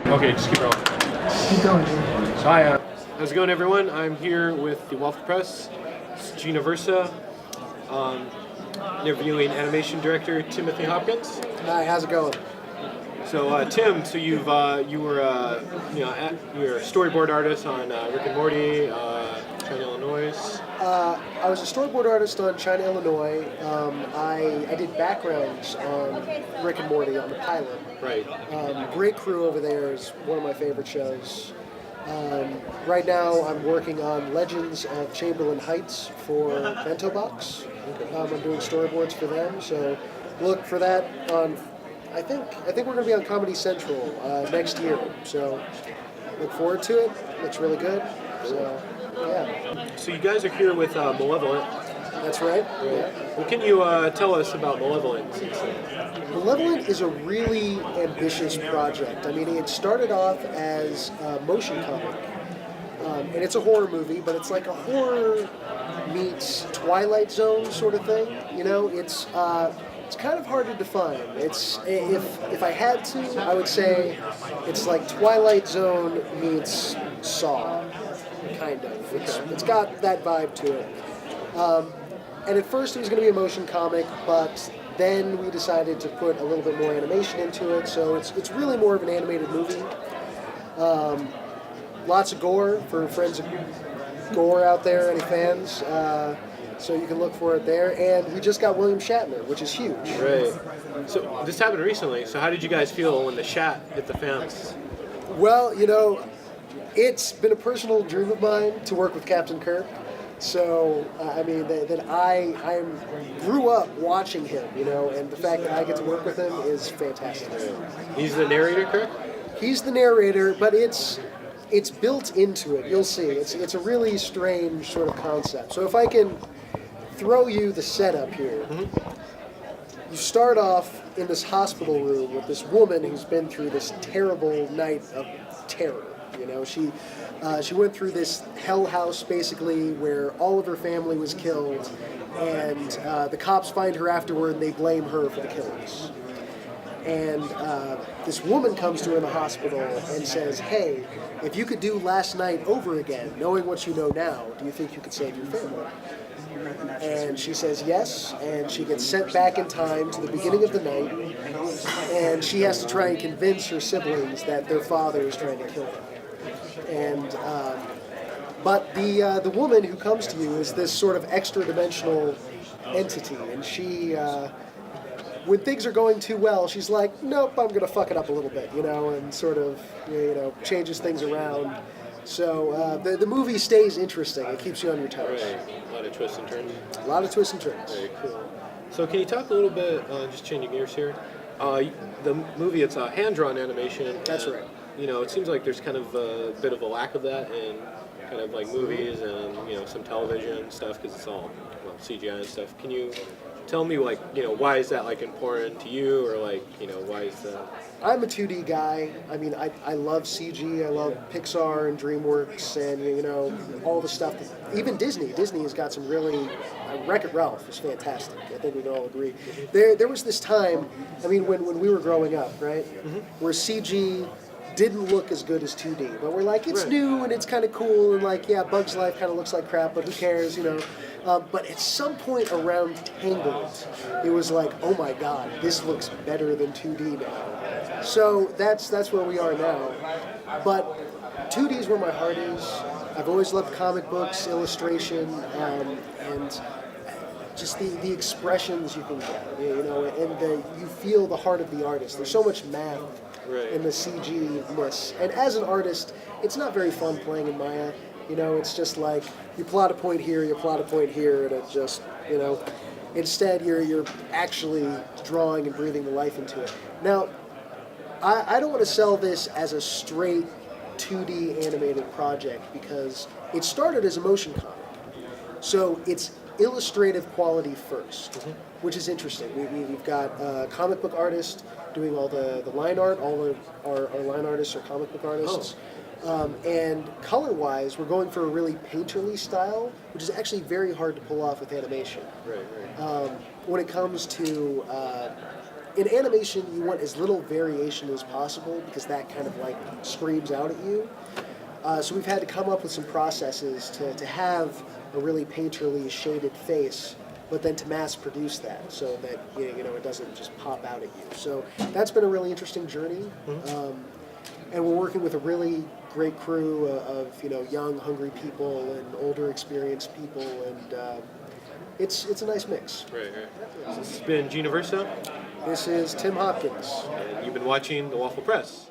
Okay, just keep rolling. Keep going, dude. So hi, how's it going, everyone? I'm here with the Waffle Press. It's Gina Versa, interviewing animation director Timothy Hopkins. Hi, how's it going? So Tim, so you were you're a storyboard artist on Rick and Morty, China, Illinois. I was a storyboard artist on China, Illinois. I did backgrounds on Rick and Morty on the pilot. Right. Great crew over there is one of my favorite shows. Right now I'm working on Legends of Chamberlain Heights for Bento Box. I'm doing storyboards for them, so look for that on. I think we're going to be on Comedy Central next year, so look forward to it. Looks really good. So yeah. So you guys are here with Malevolent. That's right. Yeah. What can you tell us about Malevolent? Malevolent is a really ambitious project. I mean, it started off as a motion comic, and it's a horror movie, but it's like a horror meets Twilight Zone sort of thing. You know, it's kind of hard to define. It's if I had to, I would say it's like Twilight Zone meets Saw, kind of. It's got that vibe to it. And at first it was going to be a motion comic, but then we decided to put a little bit more animation into it, so it's really more of an animated movie. Lots of gore for friends of gore out there, any fans. So you can look for it there. And we just got William Shatner, which is huge. Right. So this happened recently. So how did you guys feel when the Shat hit the fans? Well, you know, it's been a personal dream of mine to work with Captain Kirk. So, I mean, that I grew up watching him, you know, and the fact that I get to work with him is fantastic. He's the narrator, correct? He's the narrator, but it's built into it. You'll see. It's a really strange sort of concept. So if I can throw you the setup here. Mm-hmm. You start off in this hospital room with this woman who's been through this terrible night of terror. You know, she went through this hell house basically where all of her family was killed, and the cops find her afterward and they blame her for the killings. And this woman comes to her in the hospital and says, "Hey, if you could do last night over again, knowing what you know now, do you think you could save your family?" And she says yes, and she gets sent back in time to the beginning of the night, and she has to try and convince her siblings that their father is trying to kill them. And but the woman who comes to you is this sort of extra-dimensional entity, and she, when things are going too well, she's like, "Nope, I'm going to fuck it up a little bit," you know, and sort of, you know, changes things around. So the movie stays interesting. It keeps you on your toes. Right. A lot of twists and turns. A lot of twists and turns. Very cool. So can you talk a little bit, just changing gears here, the movie, it's a hand-drawn animation. That's right. You know, it seems like there's kind of a bit of a lack of that in kind of like movies and, you know, some television stuff, because it's all, well, CGI and stuff. Can you tell me, like, you know, why is that, like, important to you, or, like, you know, why is that? I'm a 2D guy. I mean, I love CG. I love Pixar and DreamWorks and, you know, all the stuff. Even Disney. Disney has got some really... Wreck-It Ralph is fantastic. I think we can all agree. There was this time, I mean, when we were growing up, right, where CG didn't look as good as 2D. But we're like, it's new and it's kind of cool, and like, yeah, Bug's Life kind of looks like crap, but who cares, you know? But at some point around Tangled, it was like, oh my god, this looks better than 2D now. So that's where we are now. But 2D is where my heart is. I've always loved comic books, illustration, and just the expressions you can get, you know, and you feel the heart of the artist. There's so much math in the CG-ness. And as an artist, it's not very fun playing in Maya. You know, it's just like, you plot a point here, you plot a point here, and it just, you know, instead you're actually drawing and breathing the life into it. Now, I don't want to sell this as a straight 2D animated project, because it started as a motion comic. So it's illustrative quality first, which is interesting. We've got a comic book artist doing all the line art. All our line artists are comic book artists. And color-wise, we're going for a really painterly style, which is actually very hard to pull off with animation. Right. When it comes to in animation, you want as little variation as possible because that kind of like screams out at you. So we've had to come up with some processes to have a really painterly shaded face, but then to mass produce that so that you know it doesn't just pop out at you. So that's been a really interesting journey, and we're working with a really great crew of young, hungry people and older, experienced people, and it's a nice mix. Right, right. So this has been Gina Versa, This is Tim Hopkins. and you've been watching the Waffle Press.